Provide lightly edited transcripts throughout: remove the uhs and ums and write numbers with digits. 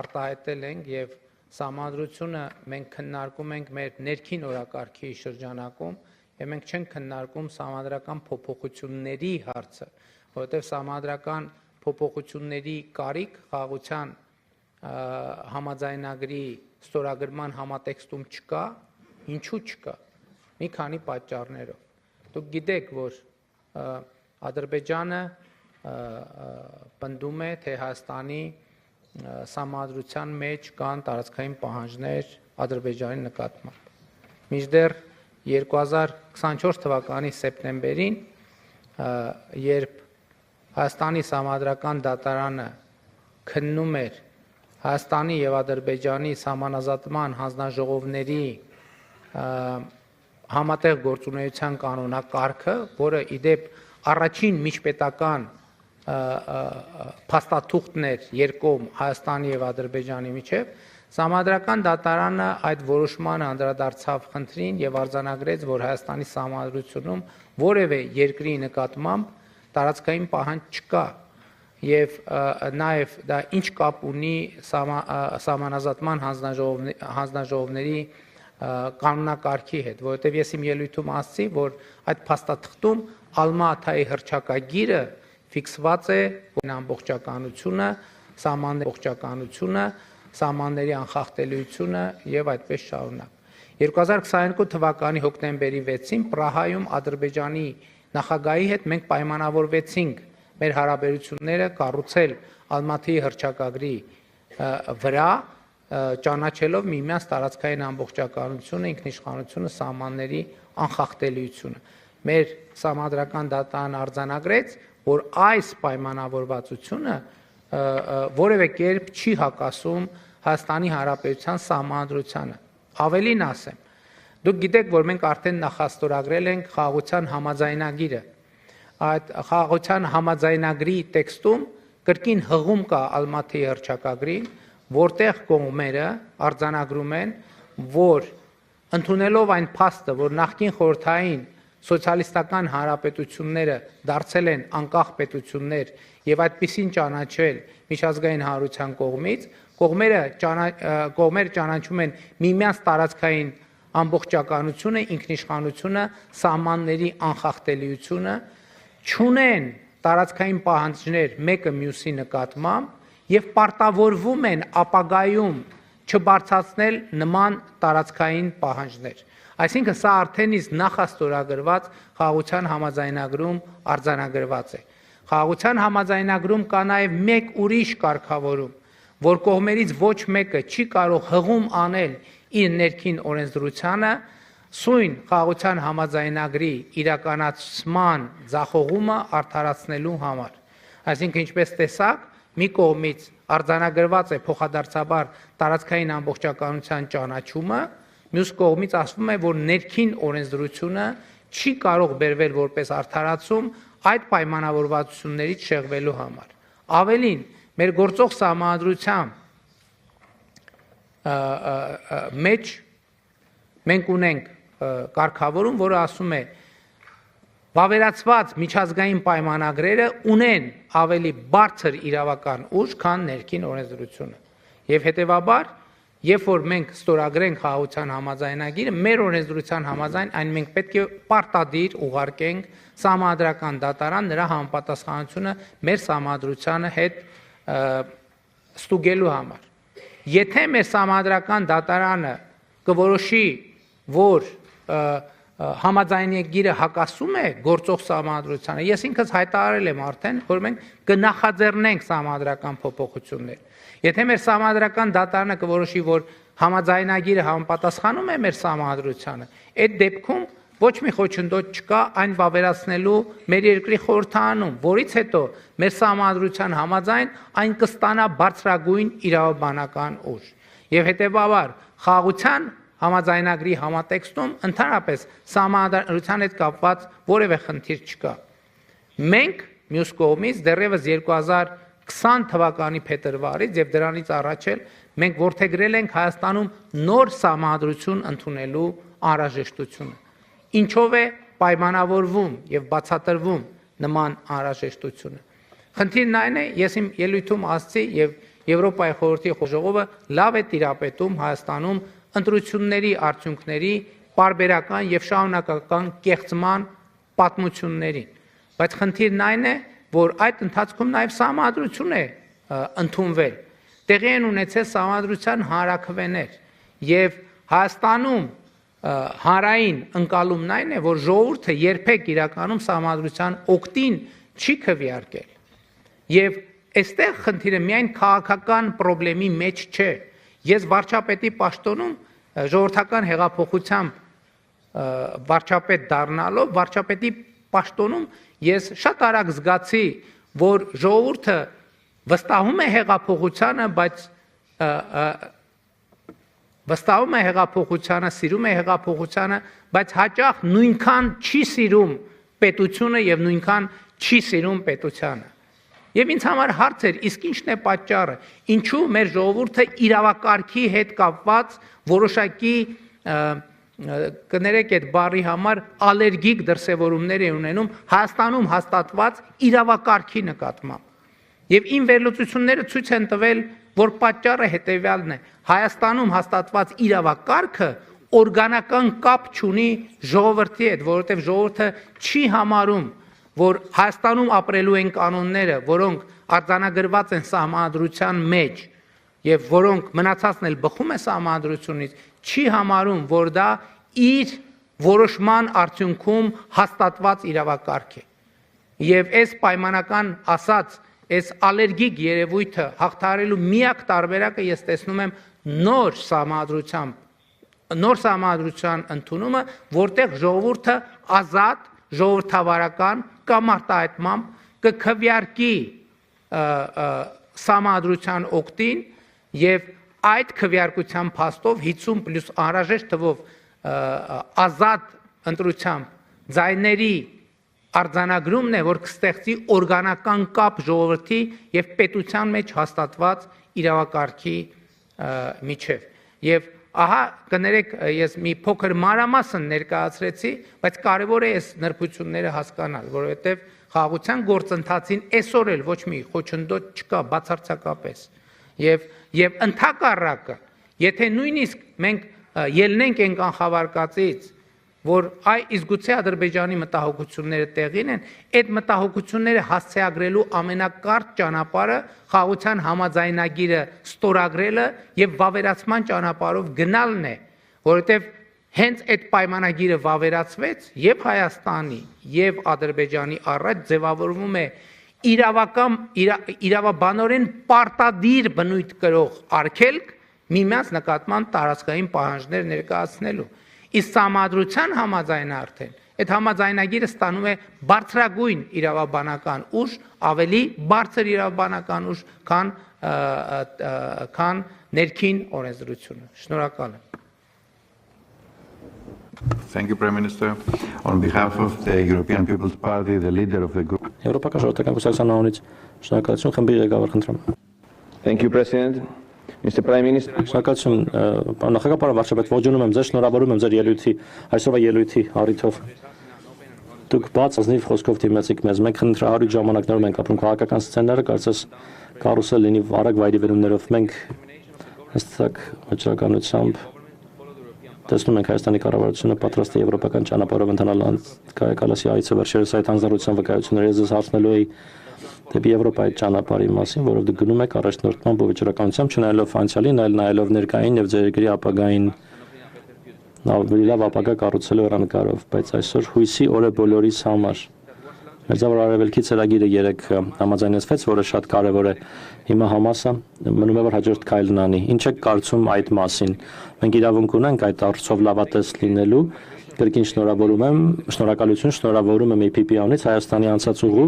արտահայտել ենք եւ Սահմանադրությունը մենք քննարկում ենք մեր ներքին օրակարգի շրջանակում եւ մենք չենք քննարկում սահմանադրական փոփոխությունների հարցը, որովհետեւ սահմանադրական փոփոխությունների կարիք խաղաղության համաձայնագրի ստորագրման համատեքստում չկա, ինչու չկա։ Մի քանի պատճառներով։ Դուք գիտեք, որ Ադրբեջանը պնդում է, թե Հայաստանի Սահմանադրության մեջ կան տարածքային պահանջներ Ադրբեջանի նկատմամբ։ Մինչդեռ 2024 թվականի սեպտեմբերին, երբ Հայաստանի Սահմանադրական դատարանը քննում էր Հայաստանի եւ Ադրբեջանի սահմանազատման հանձնաժողովների համատեղ գործունեության կանոնակարգը, որը իդեպ առաջին միջպետական փաստաթուղթն էր երկկողմ Հայաստանի եւ Ադրբեջանի միջև, Սահմանադրական դատարանը այդ որոշմանը անդրադարձավ խնդրին եւ արձանագրեց, որ Հայաստանի Սահմանադրությունում որևէ երկրի նկատմամբ տարածքային պահանջ չկա եւ նաեւ դա ինչ կապ ունի սահմանազատման հանձնաժողովների կանոնակարգի հետ, որովհետեւ ես իմ ելույթում ասացի, որ այդ փաստաթղթում Ալմա-Աթայի հռչակագիրը ֆիքսված է ամբողջականությունը, սահմանների ամբողջականությունը, սահմանների անխախտելիությունը եւ այդպես շարունակ։ 2022 թվականի հոկտեմբերի 6-ին Պրահայում Ադրբեջանի նախագահի հետ մենք պայմանավորվեցինք մեր հարաբերությունները կառուցել Ալմաթիի հռչակագրի վրա, ճանաչելով միմյանց տարածքային ամբողջականությունը, ինքնիշխանությունը, սահմանների անխախտելիությունը։ Մեր Սահմանադրական դատարանը արձանագրեց, որ այս պայմանավորվածությունը որևէ կերպ չի հակասում Հայաստանի Հանրապետության Սահմանադրությանը։ Ավելին ասեմ, դուք գիտեք, որ մենք արդեն նախաստորագրել ենք խաղաղության համաձայնագիրը։ Այդ խաղաղության համաձայնագրի տեքստում կրկին հղում կա Ալմաթիի հռչակագրին, որտեղ կողմերը արձանագրում են, որ ընդունելով այն փաստը, որ նախկին խորհրդային սոցիալիստական հանրապետությունները դարձել են անկախ պետություններ եւ այդպիսին ճանաչվել միջազգային հանրության կողմից, կողմերը ճանաչում են միմյանց տարածքային ամբողջականությունը, ինքնիշխանությունը, սահմանների անխախտելիությունը, չունեն տարածքային պահանջներ մեկը մյուսի նկատմամբ եւ պարտավորվում են ապագայում չբարձրացնել նման տարածքային պահանջներ։ Այսինքն սա արդեն իսկ նախաստորագրված խաղաղության համաձայնագրում արձանագրված է։ Խաղաղության համաձայնագրում կա նաև մեկ ուրիշ կարգավորում, որ կողմերից ոչ մեկը չի կարող հղում անել իր ներքին օրենսդրությանը սույն խաղաղության համաձայնագրի իրականացման ձախողումը արդարացնելու համար։ Այսինքն ինչպես տեսակ, մի կողմից արձանագրված է փոխադարձաբար տարածքային ամբողջականության ճանաչումը, մյուս կողմից ասվում է, որ ներքին օրենսդրությունը չի կարող բերվել որպես արդարացում այդ պայմանավորվածություններից շեղվելու համար։ Ավելին, մեր գործող սահմանադրության մեջ մենք ունենք կարգավորում, որը ասում է վավերացված միջազգային պայմանագրերը ունեն ավելի բարձր իրավական ուժ, քան ներքին օրենսդրությունը։ Եվ հետևաբար, երբ որ մենք ստորագրենք խաղաղության համաձայնագիրը, մեր օրենսդրության համաձայն այն մենք պետք է պարտադիր ուղարկենք Սահմանադրական դատարան նրա համապատասխանությունը մեր Սահմանադրությանը հետ ստուգելու համար։ Եթե մեր Սահմանադրական դատարանը կորոշի, որ համաձայնագիրը հակասում է գործող Սահմանադրությանը, ես ինքս հայտարարել եմ արդեն, որ մենք կնախաձեռնենք սահմանադրական փոփոխություններ։ Եթե մեր Սահմանադրական դատարանը կորոշի, որ համաձայնագիրը համապատասխանում է մեր Սահմանադրությանը, այդ դեպքում ոչ մի խոչընդոտ չկա այն վավերացնելու մեր երկրի խորհրդարանում, որից հետո մեր Սահմանադրության համաձայն այն կստանա բարձրագույն իրավաբանական ուժ։ Եվ հետևաբար խաղաղության համաձայնագրի համատեքստում ընդհանրապես Սահմանադրության հետ կապված որևէ խնդիր չկա։ Մենք մյուս կողմից դեռևս 2020 թվականի փետրվարից եւ դրանից առաջ էլ մենք որդեգրել ենք Հայաստանում նոր Սահմանադրություն ընդունելու անհրաժեշտությունը։ Ինչով է պայմանավորվում եւ բացատրվում նման անհրաժեշտությունը։ Խնդիրն այն է, ես իմ ելույթում ասացի եւ Եվրոպայի խորհրդի ժողովը լավ է տիրապետում Հայաստանում ընտրությունների արդյունքների պարբերական եւ շարունակական կեղծման պատմություններին, բայց խնդիրն այն է, որ այդ ընթացքում նաեւ սահմանադրություն է ընդունվել, տեղի են ունեցել սահմանադրության հանրաքվեներ եւ Հայաստանում հանրային ընկալումն այն է, որ ժողովուրդը երբեք իրականում սահմանադրության օգտին չի քվեարկել եւ այստեղ խնդիրը միայն քաղաքական խնդրի մեջ չէ։ Ես վարչապետի պաշտոնում ժողովրդական հեղափոխությամբ վարչապետ դառնալով վարչապետի պաշտոնում ես շատ արագ զգացի, որ ժողովուրդը վստահում է հեղափոխությանը, բայց վստահում է հեղափոխությանը, սիրում է հեղափոխությանը, բայց հաճախ նույնքան չի սիրում պետությունը եւ նույնքան չի սիրում պետությանը։ Եվ ինձ համար հարց էր, իսկ ի՞նչն է պատճառը, ինչու մեր ժողովուրդը իրավակարգի հետ կապված որոշակի կներեք այդ բառի համար ալերգիկ դրսևորումներ է ունենում Հայաստանում հաստատված իրավակարգի նկատմամբ։ Եվ իմ վերլուծությունները ցույց են տվել, որ պատճառը հետևյալն է. Հայաստանում հաստատված իրավակարգը օրգանական կապ չունի ժողովրդի հետ, որովհետև ժողովուրդը չի համարում, որ Հայաստանում ապրելու են կանոնները, որոնք արձանագրված են սահմանադրության մեջ եւ որոնք մնացածն էլ բխում է սահմանադրությունից, չի համարում, որ դա իր որոշման արդյունքում հաստատված իրավակարգ է։ Եվ այս պայմանական ասած, այս ալերգիկ երևույթը հաղթահարելու միակ տարբերակը ես տեսնում եմ նոր սահմանադրության ընդունումը, որտեղ ժողովուրդը ազատ, ժողովրդավարական կամ արտահայտմամբ կքվեարկի սահմանադրության օգտին եւ այդ քվեարկության փաստով 50+ անհրաժեշտ թվով ազատ ընտրությամբ ձայների արձանագրումն է, որ կստեղծի օրգանական կապ ժողովրդի եւ պետության մեջ հաստատված իրավակարգի միջև։ Եվ ահա կներեք, ես մի փոքր մանրամասն ներկայացրեցի, բայց կարևոր է այս նրբությունները հասկանալ, որովհետեւ խաղաղության գործընթացին այսօր էլ ոչ մի խոչընդոտ չկա բացարձակապես։ Եվ ընդհակառակը, եթե նույնիսկ մենք ելնենք այն կանխավարկածից, որ իսկ գուցե Ադրբեջանի մտահոգությունները տեղին են, այդ մտահոգությունները հասցեագրելու ամենակարճ ճանապարհը խաղաղության համաձայնագիրը ստորագրելը եւ վավերացման ճանապարհով գնալն է, որովհետեւ հենց այդ պայմանագիրը վավերացվեց եւ Հայաստանի եւ Ադրբեջանի առաջ ձևավորվում է իրավաբանորեն պարտադիր բնույթ կրող արգելք միմյանց նկատմամբ տարածքային պահանջներ ներկայացնելու։ Իսկ սահմանադրության համաձայն արդեն այդ համաձայնագիրը ստանում է բարձրագույն իրավաբանական ուժ, ավելի բարձր իրավաբանական ուժ, քան ներքին օրենսդրությունը։ Շնորհակալ եմ։ Thank you, Prime Minister. On behalf of the European People's Party, the leader of the group. Եվրոպական ժողովրդական կուսակցության անունից շնորհակալություն, խմբի ղեկավար խնդրեմ։ Thank you, President. Mr. Prime Minister. Շնորհակալություն, պարոն նախագահ, պարոն վարչապետ, ողջունում եմ ձեզ, շնորհավորում եմ ձեր ելույթի, այսօրվա ելույթի առիթով։ Դուք բաց ազնիվ խոսքով դիմեցիք մեզ, մենք խնդրահարույց ժամանակներում ենք ապրում, քաղաքական սցենարը կարծես կարուսել լինի արագ վայրի վերումներով, մենք հստակ վճռականությամբ տեսնում ենք Հայաստանի կառավարությունը պատրաստ է եվրոպական ճանապարհով ընթանալ Կալասի այցը վերջերս այդ հանձնառության վկայությունները ես հարցնելու էի դեպի Եվրոպայի ճանապարհի մասին, որով դուք գնում եք առաջնորդման ու վճռականությամբ չնայելով անցյալին, այլ նայելով ներկային եւ ձեր երկրի ապագային լավ ապագա կառուցելու հեռանկարով, բայց այսօր հույսի օրը բոլորիս համար Մերձավոր Արևելքի ծրագիրը 3 համաձայնեցվեց, որը շատ կարևոր է։ Հիմա Համասը մնում է որ հաջորդ քայլն անի։ Ինչ եք կարծում այդ մասին։ Մենք իրավունք ունենք այդ առցով լավատես լինելու։ Կրկին շնորհավորում եմ, շնորհակալություն շնորհավորում եմ EPP-անից Հայաստանի անցած ուղու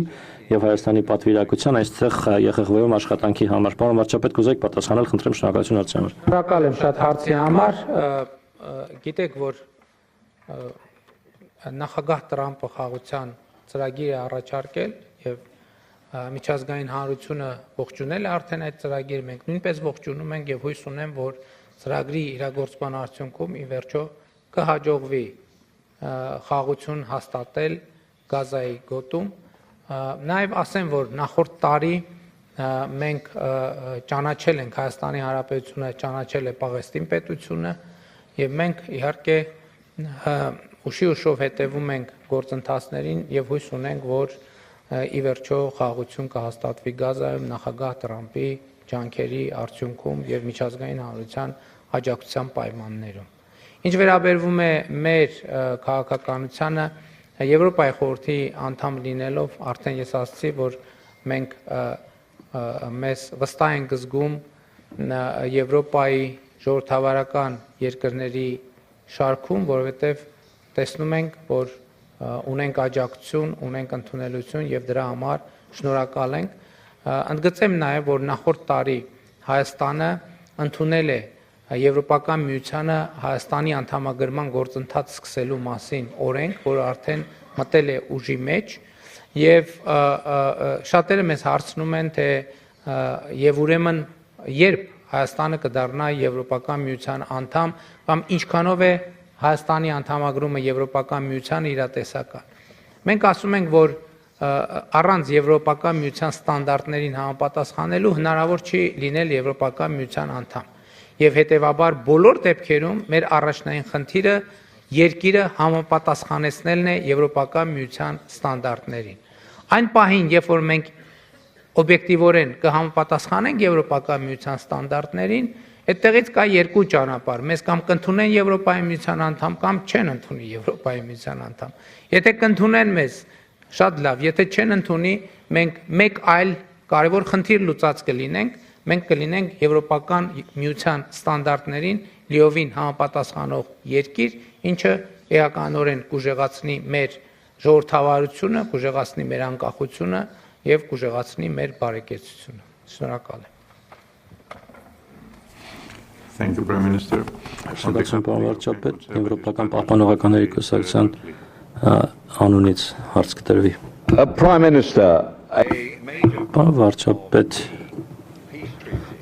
եւ Հայաստանի պատվիրակության այստեղ ԵԽԽՎ-ում աշխատանքի համար։ Պարոն վարչապետ, կուզեք պատասխանել, խնդրեմ շնորհակալություն հարցի համար։ Շնորհակալ եմ շատ հարցի համար։ Գիտեք, որ նախագահ Տրամպը խաղաղության ծրագիր է առաջարկել եւ միջազգային հանրությունը ողջունել է արդեն այդ ծրագիրը, մենք նույնպես ողջունում ենք եւ հույս ունեմ, որ ծրագրի իրագործման արդյունքում ի վերջո կհաջողվի խաղաղություն հաստատել Գազայի գոտում։ Նաեւ ասեմ, որ նախորդ տարի մենք ճանաչել ենք Հայաստանի Հանրապետությունը, ճանաչել է Պաղեստին պետությունը եւ մենք իհարկե ուշով հետևում ենք գործընթացներին եւ հույս ունենք, որ ի վերջո խաղաղություն կհաստատվի Գազայում նախագահ Տրամպի ջանքերի արդյունքում եւ միջազգային հանրության աջակցության պայմաններում։ Ինչ վերաբերվում է մեր քաղաքականությանը, Եվրոպայի խորհրդի անդամ լինելով արդեն ես ասացի, որ մենք մեզ վստահ ենք զգում Եվրոպայի ժողովրդավարական երկրների շարքում, որովհետև տեսնում ենք, որ ունենք աջակցություն, ունենք ընդունելություն եւ դրա համար շնորհակալ ենք։ Ընդգծեմ նաեւ, որ նախորդ տարի Հայաստանը ընդունել է Եվրոպական միությանը Հայաստանի անդամագրման գործընթաց սկսելու մասին օրենք, որը արդեն մտել է ուժի մեջ եւ շատերը մեզ հարցնում են, թե եւ ուրեմն երբ Հայաստանը կդառնա Եվրոպական միության անդամ կամ ինչքանով է Հայաստանի անդամագրումը Եվրոպական միությանը իրատեսական։ Մենք ասում ենք, որ առանց Եվրոպական միության ստանդարտներին համապատասխանելու հնարավոր չի լինել Եվրոպական միության անդամ։ Եվ հետևաբար բոլոր դեպքերում մեր առաջնային խնդիրը երկիրը համապատասխանեցնելն է Եվրոպական միության ստանդարտներին։ Այն պահին, երբ որ մենք օբյեկտիվորեն կհամապատասխանենք Եվրոպական միության ստանդարտներին, այդտեղից կա երկու ճանապարհ։ Մեզ կամ կընդունեն Եվրոպայի միության անդամ, կամ չեն ընդունի Եվրոպայի միության անդամ։ Եթե կընդունեն մեզ, շատ լավ, եթե չեն ընդունի, մենք մեկ այլ կարևոր խնդիր լուծած կլինենք, մենք կլինենք Եվրոպական միության ստանդարտներին լիովին համապատասխանող երկիր, ինչը էականորեն կուժեղացնի մեր ժողովրդավարությունը, կուժեղացնի մեր անկախությունը եւ կուժեղացնի մեր բարեկեցությունը։ Շնորհակալ եմ։ Thank you, Prime Minister. Շնորհակալություն, պարոն վարչապետ, Եվրոպական պահպանողականների կուսակցության անունից հարց կտրվի։ Prime Minister, Պարոն վարչապետ,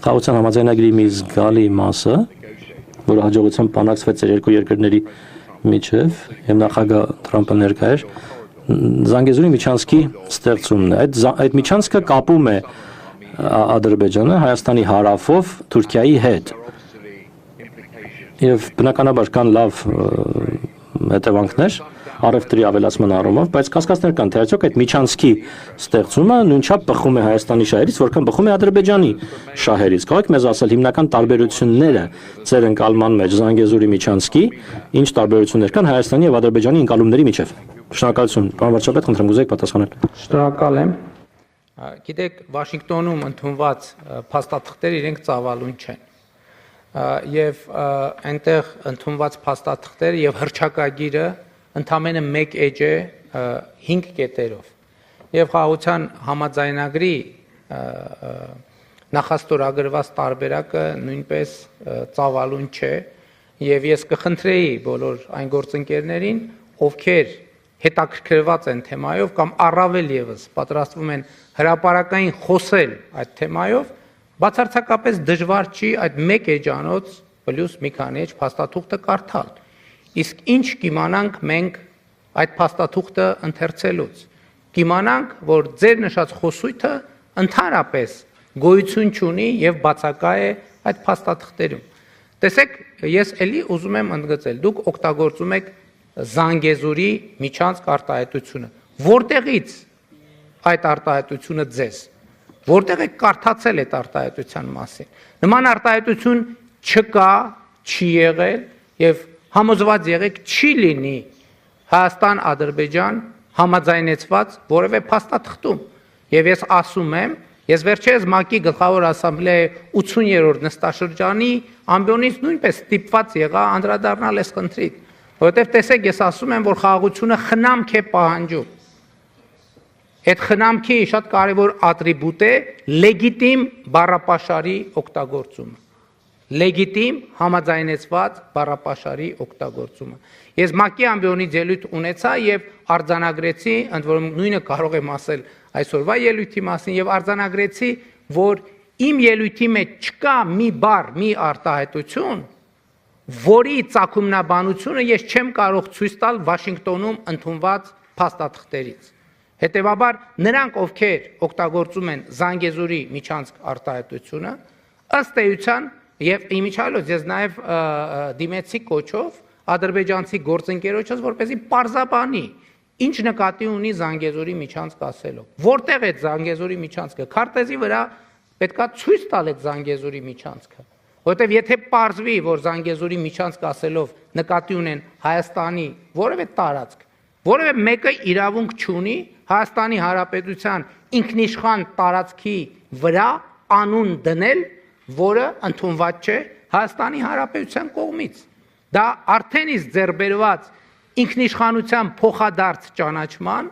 խաղաղության համաձայնագրի մի զգալի մասը, որը հաջողությամբ բանակցվեց երկու երկրների միջև եւ նախագահ Թրամփը ներկա էր, Զանգեզուրի միջանցքի ստեղծումն է։ Այդ միջանցքը կապում է Ադրբեջանը Հայաստանի հարավով Թուրքիայի հետ։ Եվ բնականաբար կան լավ հետևանքներ առևտրի ավելացման առումով, բայց կասկածներ կան, թե արդյոք այդ միջանցքի ստեղծումը նույնչափ բխում է Հայաստանի շահերից, որքան բխում է Ադրբեջանի շահերից։ Կարող եք մեզ ասել հիմնական տարբերությունները ձեր ընկալման մեջ Զանգեզուրի միջանցքի, ինչ տարբերություններ կան Հայաստանի եւ Ադրբեջանի ընկալումների միջև։ Շնորհակալություն, պարոն վարչապետ, խնդրեմ գուզեք պատասխանել։ Շնորհակալ եմ։ Գիտեք, Վաշինգտոնում ընդունված փաստաթղթերը իրենք ծավալուն չեն։ Եվ այնտեղ ընդունված փաստաթղթերը եւ հռչակագիրը ընդամենը մեկ էջ է 5 կետերով։ Եվ խաղաղության համաձայնագրի նախաստորագրված տարբերակը նույնպես ծավալուն չէ, եւ ես կխնդրեի բոլոր այն գործընկերներին, ովքեր հետաքրքրված են թեմայով կամ առավել եւս պատրաստվում են հրապարակային խոսել այդ թեմայով, բացարձակապես դժվար չի այդ մեկ էջանոց պլյուս մի քանի էջ փաստաթուղթը կարդալ։ Իսկ ինչ կիմանանք մենք այդ փաստաթուղթը ընթերցելուց։ Կիմանանք, որ ձեր նշած խոսույթը ընդհանրապես գոյություն չունի եւ բացակա է այդ փաստաթղթերում։ Տեսեք, ես էլի ուզում եմ ընդգծել, դուք օգտագործում եք Զանգեզուրի միջանցք արտահայտությունը։ Որտեղից այդ արտահայտությունը ձեզ։ Որտեղ եք կարդացել այդ արտահայտության մասին։ Նման արտահայտություն չկա, չի եղել եւ համոզված եղեք չի լինի Հայաստան-Ադրբեջան համաձայնեցված որևէ փաստաթղթում։ Եվ ես ասում եմ, ես վերջերս ՄԱԿ-ի գլխավոր ասամբլեայի 80-րդ նստաշրջանի ամբիոնից նույնպես ստիպված եղա անդրադառնալ այս խնդրին, որովհետև տեսեք, ես ասում եմ, որ խաղաղությունը խնամք է պահանջում։ Այդ խնամքի շատ կարևոր ատրիբուտ է լեգիտիմ բառապաշարի օգտագործումը։ Լեգիտիմ համաձայնեցված բառապաշարի օգտագործումը։ Ես ՄԱԿ-ի ամբիոնից ելույթ ունեցա եւ արձանագրեցի, ընդ որում նույնը կարող եմ ասել այսօրվա ելույթի մասին եւ արձանագրեցի, որ իմ ելույթի մեջ չկա մի բառ, մի արտահայտություն, որի ծագումնաբանությունը ես չեմ կարող ցույց տալ Վաշինգտոնում ընդունված փաստաթղթերից։ Հետևաբար նրանք, ովքեր օգտագործում են Զանգեզուրի միջանցք արտահայտությունը, ըստ էության եւ իմիջիայլոց ես նաեւ դիմեցի կոչով ադրբեջանցի գործընկերոջս, որպեսզի պարզաբանի ինչ նկատի ունի Զանգեզուրի միջանցք ասելով։ Որտեղ է Զանգեզուրի միջանցքը։ Քարտեզի վրա պետքա ցույց տալ այդ Զանգեզուրի միջանցքը, որտեղ եթե պարզվի, որ Զանգեզուրի միջանցք ասելով նկատի ունեն Հայաստանի որևէ տարածք, որևէ մեկը իրավունք չունի Հայաստանի Հանրապետության ինքնիշխան տարածքի վրա անուն դնել, որը ընդունված չէ Հայաստանի Հանրապետության կողմից։ Դա արդեն իսկ ձեռբերված ինքնիշխանության փոխադարձ ճանաչման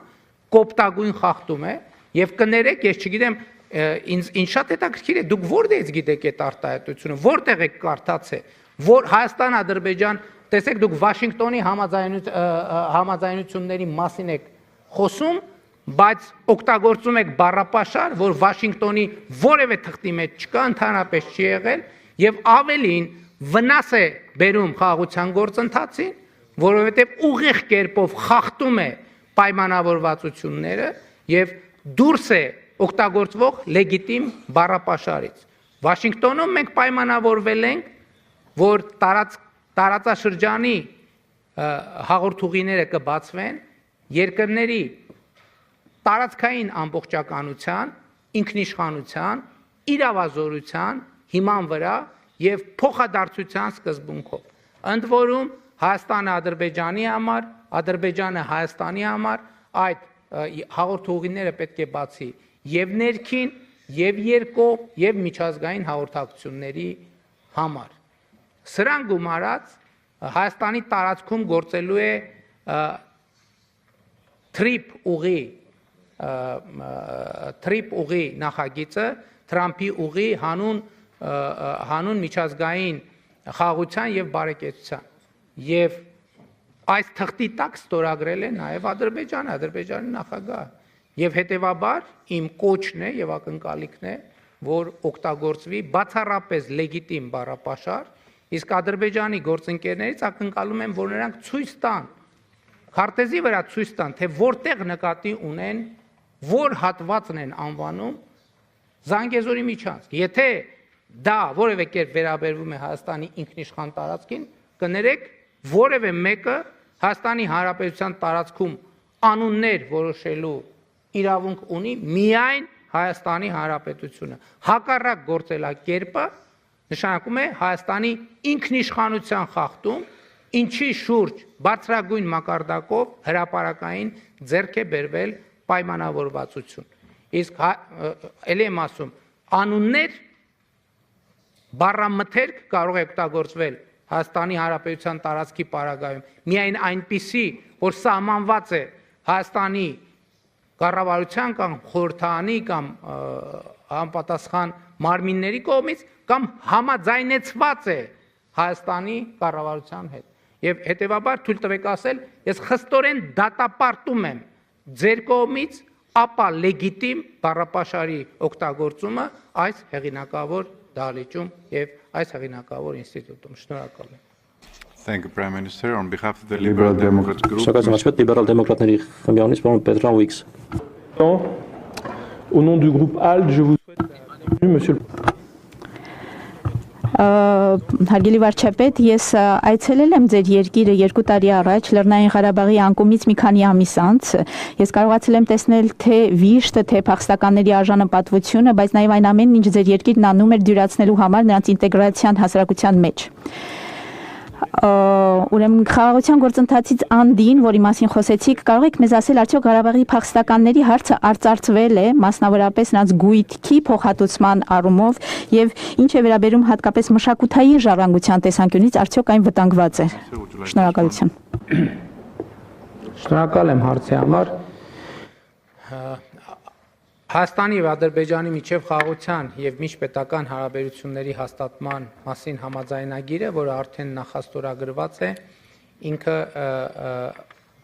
կոպտագույն խախտում է եւ կներեք, ես չգիտեմ, ինձ շատ հետաքրքիր է, դուք որտեղից գիտեք այդ արտահայտությունը, որտեղ եք կարդացել, որ Հայաստան-Ադրբեջան, տեսեք, դուք Վաշինգտոնի համաձայնությունների մասին եք խոսում, բայց օգտագործում եք բառապաշար, որ Վաշինգտոնի որևէ թղթի մեջ չկա, ընդհանրապես չի եղել եւ ավելին վնաս է բերում խաղաղության գործընթացին, որովհետեւ ուղիղ կերպով խախտում է պայմանավորվածությունները եւ դուրս է օգտագործվող լեգիտիմ բառապաշարից։ Վաշինգտոնում մենք պայմանավորվել ենք, որ տարածաշրջանի հաղորդուղիները կբացվեն երկրների տարածքային ամբողջականության, ինքնիշխանության, իրավազորության հիման վրա եւ փոխադարձության սկզբունքով։ Ընդ որում Հայաստանը Ադրբեջանի համար, Ադրբեջանը Հայաստանի համար այդ հաղորդուղիները պետք է բացի եւ ներքին, եւ երկկողմ, եւ միջազգային հաղորդակցությունների համար։ Սրան գումարած Հայաստանի տարածքում գործելու է թրիփ ուղի նախագիծը, Թրամփի ուղի հանուն միջազգային խաղաղության եւ բարեկեցության։ Եվ այս թղթի տակ ստորագրել է նաեւ Ադրբեջանի նախագահը։ Եվ հետեւաբար իմ կոչն է եւ ակնկալիքն է, որ օգտագործվի բացառապես լեգիտիմ բառապաշար, իսկ Ադրբեջանի գործընկերներից ակնկալում եմ, որ նրանք ցույց տան, քարտեզի վրա ցույց տան, թե որտեղ նկատի ունեն, որ հատվածն են անվանում Զանգեզուրի միջանցք։ Եթե դա որևէ կերպ վերաբերվում է Հայաստանի ինքնիշխան տարածքին, կներեք, որևէ մեկը Հայաստանի Հանրապետության տարածքում անուններ որոշելու իրավունք ունի միայն Հայաստանի Հանրապետությունը։ Հակառակ գործելակերպը նշանակում է Հայաստանի ինքնիշխանության խախտում, ինչի շուրջ բարձրագույն մակարդակով հրապարակային ձեռք է բերվել պայմանավորվածություն։ Իսկ ելի եմ ասում, անուններ բառամթերք կարող է օգտագործվել Հայաստանի Հանրապետության տարածքի պարագայում միայն այնպիսի, որ սահմանված է Հայաստանի կառավարության կամ խորհրդարանի կամ համապատասխան մարմինների կողմից կամ համաձայնեցված է Հայաստանի կառավարության հետ։ Եվ հետևաբար թույլ տվեք ասել, ես խստորեն դատապարտում եմ ձեր կողմից ապա լեգիտիմ բառապաշարի օգտագործումը այս հեղինակավոր դահլիճում եւ այս հեղինակավոր ինստիտուտում։ Շնորհակալ եմ։ Thank you, Prime Minister. On behalf of the Liberal Democrats Group. Liberal démocrates Petran Wix. Au nom du groupe ALDE, je vous souhaite la bienvenue, monsieur le Հարգելի վարչապետ, ես այցելել եմ ձեր երկիրը 2 տարի առաջ Լեռնային Ղարաբաղի անկումից մի քանի ամիս անց։ Ես կարողացել եմ տեսնել թե վիշտը, թե փախստականների արժանապատվությունը, բայց նաև այն ամենն, ինչ ձեր երկիրն անում էր դյուրացնելու համար նրանց ինտեգրացիան հասարակության մեջ։ Ուրեմն խաղաղության գործընթացից անդին, որի մասին խոսեցիք, կարող եք մեզ ասել, արդյոք Ղարաբաղի փախստականների հարցը արծարծվել է, մասնավորապես նրանց գույքի փոխհատուցման առումով, եւ ինչ է վերաբերում հատկապես մշակութային ժառանգության տեսանկյունից, արդյոք այն վտանգված է։ Շնորհակալություն։ Շնորհակալ եմ հարցի համար։ Հայաստանի եւ Ադրբեջանի միջև խաղաղության եւ միջպետական հարաբերությունների հաստատման մասին համաձայնագիրը, որը արդեն նախաստորագրված է, ինքը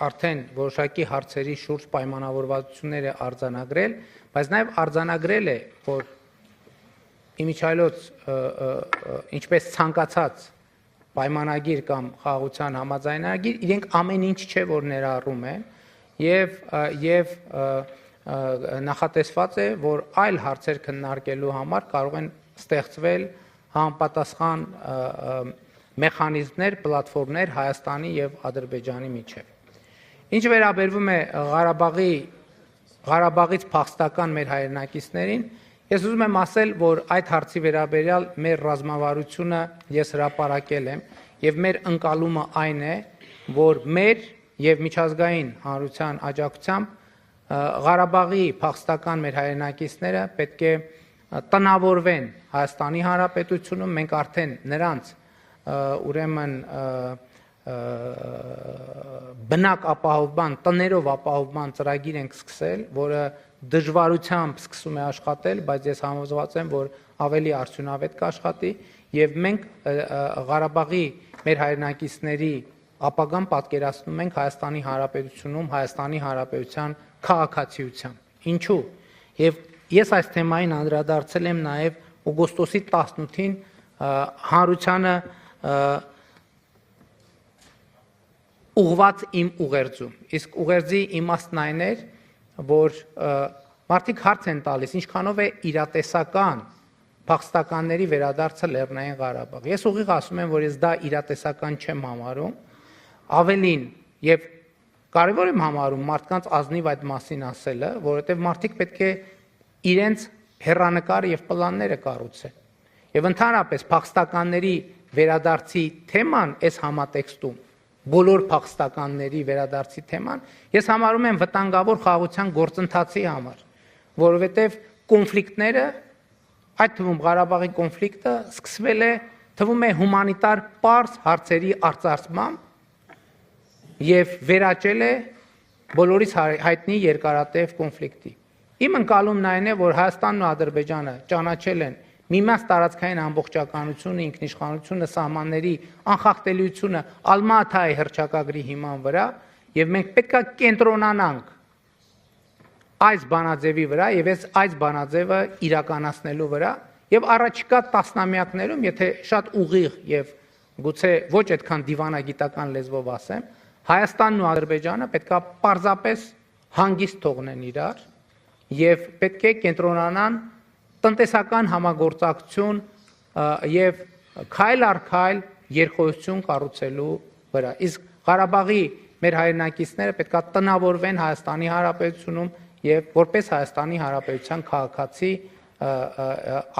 արդեն որոշակի հարցերի շուրջ պայմանավորվածություններ է արձանագրել, բայց նաեւ արձանագրել է, որ իմիջիայլոց ինչպես ցանկացած պայմանագիր կամ խաղաղության համաձայնագիր, իրենք ամեն ինչ չէ, որ ներառում են, եւ նախատեսված է, որ այլ հարցեր քննարկելու համար կարող են ստեղծվել համապատասխան մեխանիզմներ, պլատֆորմներ Հայաստանի եւ Ադրբեջանի միջեւ։ Ինչ վերաբերվում է Ղարաբաղից փախստական մեր հայրենակիցներին, ես ուզում եմ ասել, որ այդ հարցի վերաբերյալ մեր ռազմավարությունը ես հրապարակել եմ եւ մեր ընկալումը այն է, որ մեր եւ միջազգային հանրության աջակցությամբ Ղարաբաղի փախստական մեր հայրենակիցները պետք է տնավորվեն Հայաստանի Հանրապետությունում, մենք արդեն նրանց ուրեմն բնակ ապահովման, տներով ապահովման ծրագիր ենք սկսել, որը դժվարությամբ սկսում է աշխատել, բայց ես համոզված եմ, որ ավելի արդյունավետ կաշխատի եւ մենք Ղարաբաղի մեր հայրենակիցների ապագան պատկերացնում ենք Հայաստանի Հանրապետությունում, Հայաստանի Հանրապետության քաղաքացիությամբ։ Ինչու՞։ Եվ ես այս թեմային անդրադարձել եմ նաեւ օգոստոսի 18-ին հանրությանը ուղված իմ ուղերձում։ Իսկ ուղերձի իմաստն այն էր, որ մարդիկ հարց են տալիս, ինչքանով է իրատեսական փախստականների վերադարձը Լեռնային Ղարաբաղ։ Ես ուղիղ ասում եմ, որ ես դա իրատեսական չեմ համարում, ավելին եւ կարևոր եմ համարում մարդկանց ազնիվ այդ մասին ասելը, որովհետեւ մարդիկ պետք է իրենց հեռանկարը եւ պլանները կառուցեն։ Եվ ընդհանրապես փախստականների վերադարձի թեման այս համատեքստում, բոլոր փախստականների վերադարձի թեման, ես համարում եմ վտանգավոր խաղաղության գործընթացի համար, որովհետև կոնֆլիկտները, այդ թվում Ղարաբաղի կոնֆլիկտը սկսվել է, թվում է հումանիտար պարզ հարցերի արծարծմամբ եւ վերաճել է բոլորիս հայտնի երկարատև կոնֆլիկտի։ Իմ ընկալումն այն է, որ Հայաստանն ու Ադրբեջանը ճանաչել են միմյանց տարածքային ամբողջականությունը, ինքնիշխանությունը, սահմանների անխախտելիությունը Ալմա-Աթայի հռչակագրի հիման վրա, եւ մենք պետք է կենտրոնանանք այս բանաձևի վրա եւ այս բանաձևը իրականացնելու վրա եւ առաջիկա տասնամյակներում, եթե շատ ուղիղ եւ գուցե ոչ այդքան դիվանագիտական լեզվով ասեմ, Հայաստանն ու Ադրբեջանը պետք է պարզապես հանգիստ թողնեն իրար եւ պետք է կենտրոնանան տնտեսական համագործակցություն եւ քայլ առ քայլ երկխոսություն կառուցելու վրա։ Իսկ Ղարաբաղի մեր հայրենակիցները պետք է տնավորվեն Հայաստանի Հանրապետությունում եւ որպես Հայաստանի Հանրապետության քաղաքացի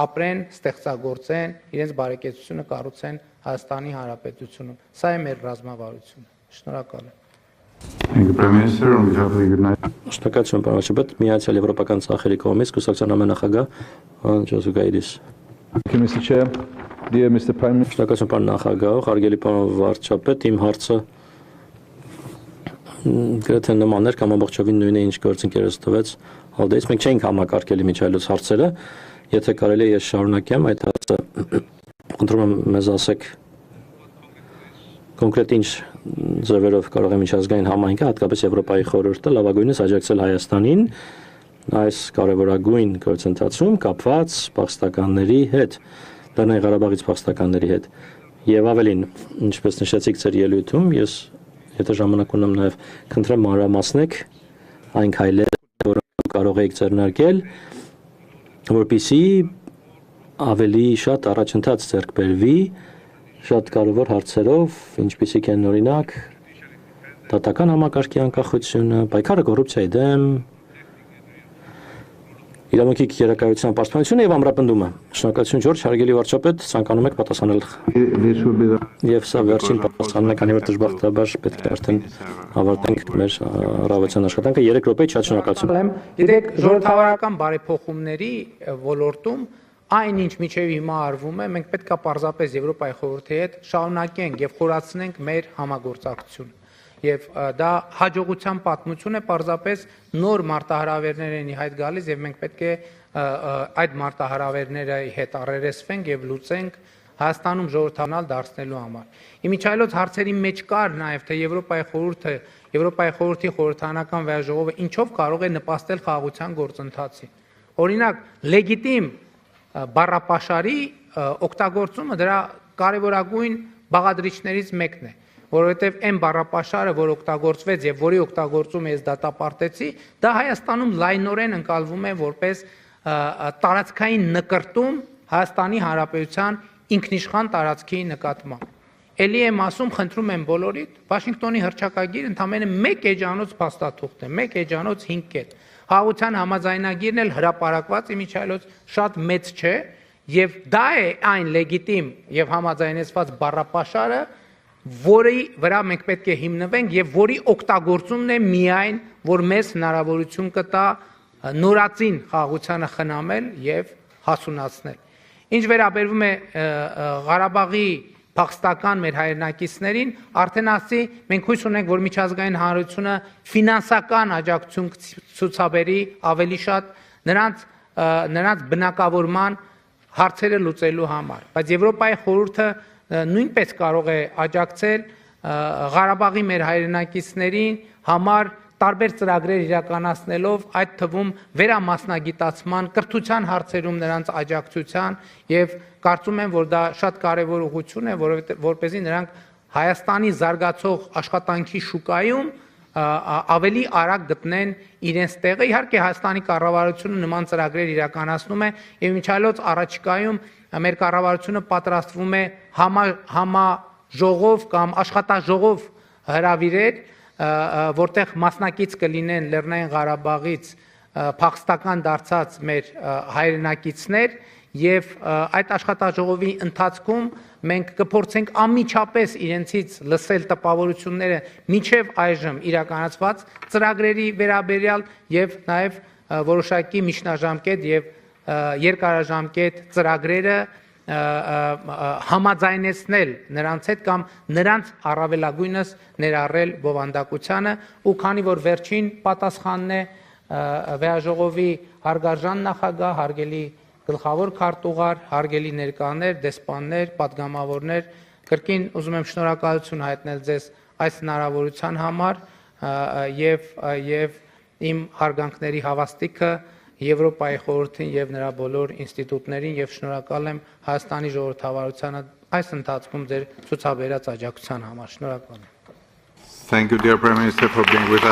ապրեն, ստեղծագործեն, իրենց բարեկեցությունը կառուցեն Հայաստանի Հանրապետությունում։ Սա է մեր ռազմավարությունը։ Շնորհակալ եմ։ Thank you, Prime Minister. On behalf of the United Շնորհակալություն, պարոն Շաբաթ, Միացյալ Եվրոպական ցախերի կողմից կուսակցության ամենախագահ Ջոզեֆ Գայդիս։ Thank you, Mr. Chair. Dear Mr. Prime Minister. Շնորհակալություն, պարոն նախագահ, հարգելի պարոն վարչապետ, իմ հարցը գրեթե նմաններ կամ ամբողջովին նույնը ինչ գործընկերս տվեց Հալդեից։ Մենք չենք համակարգել իմիջայլոց հարցերը, եթե կարելի է ես շարունակեմ այդ հարցը, խնդրում եմ մեզ ասեք կոնկրետ ինչ ձևերով կարող է միջազգային համայնքը, հատկապես Եվրոպայի խորհուրդը լավագույնս աջակցել Հայաստանին այս կարևորագույն գործընթացում կապված փախստականների հետ, Լեռնային Ղարաբաղից փախստականների հետ։ Եվ ավելին, ինչպես նշեցիք ձեր ելույթում, ես եթե ժամանակ ունեմ նաև քննեմ մանրամասնեք այն քայլերը, որոնք կարող եք ձեռնարկել, որպեսզի ավելի շատ առաջընթաց ձեռք բերվի շատ կարևոր հարցերով, ինչպիսիք են օրինակ դատական համակարգի անկախությունը, պայքարը կոռուպցիայի դեմ, իրավունքի գերակայության պաշտպանությունը եւ ամրապնդումը։ Շնորհակալություն Ջորջ, հարգելի վարչապետ, ցանկանում եք պատասխանել։ This will be the Եվ սա վերջին պատասխանն է, քանի որ դժբախտաբար պետք է արդեն ավարտենք մեր առավոտյան աշխատանքը 3 րոպե, շատ շնորհակալություն։ Գիտեք, ժողովրդավարական բարեփոխումների ոլորտում այնինչ միջև հիմա արվում է, մենք պետք է պարզապես Եվրոպայի խորհրդի հետ շարունակենք եւ խորացնենք մեր համագործակցությունը։ Եվ դա հաջողության պատմություն է, պարզապես նոր մարտահրավերներ են ի հայտ գալիս եւ մենք պետք է այդ մարտահրավերների հետ առերեսվենք եւ լուծենք Հայաստանում ժողովրդանալ դարձնելու համար։ Իմիջայլոց հարցերի մեջ կար նաեւ թե Եվրոպայի խորհուրդը, Եվրոպայի խորհրդի խորհրդանական վեաժողովը ինչով կարող է նպաստել խաղաղության գործընթացին։ Օրինակ, լեգիտիմ բառապաշարի օգտագործումը դրա կարևորագույն բաղադրիչներից մեկն է։ որովհետև այն բառապաշարը, որ օգտագործվեց եւ որի օգտագործումը ես դատապարտեցի, դա Հայաստանում լայնորեն ընկալվում է որպես տարածքային նկրտում Հայաստանի Հանրապետության ինքնիշխան տարածքի նկատմամբ։ Էլի եմ ասում, խնդրում եմ բոլորիդ, Վաշինգտոնի հռչակագիր ընդամենը 1 էջանոց փաստաթուղթ է, 1 էջանոց 5 կետ։ Խաղաղության համաձայնագիրն էլ հրապարակված իմիջիայլոց շատ մեծ չէ, եւ դա է այն լեգիտիմ եւ համաձայնեցված բառապաշարը, որի վրա մենք պետք է հիմնվենք եւ որի օգտագործումն է միայն, որ մեզ հնարավորություն կտա նորածին խաղաղությանը խնամել եւ հասունացնել։ Ինչ վերաբերվում է Ղարաբաղի փախստական մեր հայրենակիցներին, արդեն ասի, մենք հույս ունենք, որ միջազգային հանրությունը ֆինանսական աջակցություն ցուցաբերի ավելի շատ նրանց բնակավորման հարցերը լուծելու համար, բայց Եվրոպայի խորհուրդը նույնպես կարող է աջակցել Ղարաբաղի մեր հայրենակիցներին համար տարբեր ծրագրեր իրականացնելով, այդ թվում վերամասնագիտացման, կրթության հարցերում նրանց աջակցության եւ կարծում եմ, որ դա շատ կարեւոր ուղղություն է, որովհետեւ նրանք Հայաստանի զարգացող աշխատանքի շուկայում ավելի արագ գտնեն իրենց տեղը։ Իհարկե Հայաստանի կառավարությունը նման ծրագրեր իրականացնում է եւ միջալոց առաջիկայում մեր կառավարությունը պատրաստվում է համաժողով կամ աշխատաժողով հրավիրել, որտեղ մասնակից կլինեն Լեռնային Ղարաբաղից փախստական դարձած մեր հայրենակիցներ եւ այդ աշխատաժողովի ընթացքում մենք կփորձենք անմիջապես իրենցից լսել տպավորությունները միջև այժմ իրականացված ծրագրերի վերաբերյալ եւ նաեւ որոշակի միջնաժամկետ եւ երկարաժամկետ ծրագրերը համաձայնեցնել նրանց հետ կամ նրանց առավելագույնս ներառել բովանդակությանը ու քանի որ վերջին պատասխանն է վեաժողովի հարգարժան նախագահ, հարգելի գլխավոր քարտուղար, հարգելի ներկաներ, դեսպաններ, պատգամավորներ, կրկին ուզում եմ շնորհակալություն հայտնել ձեզ այս հնարավորության համար եւ իմ հարգանքների հավաստիքը Եվրոպայի խորհրդին եւ նրա բոլոր ինստիտուտներին եւ շնորհակալ եմ Հայաստանի ժողովրդավարությանը այս ընթացքում ձեր ցուցաբերած աջակցության համար։ Շնորհակալ եմ։ Thank you, dear Prime Minister, for being with us.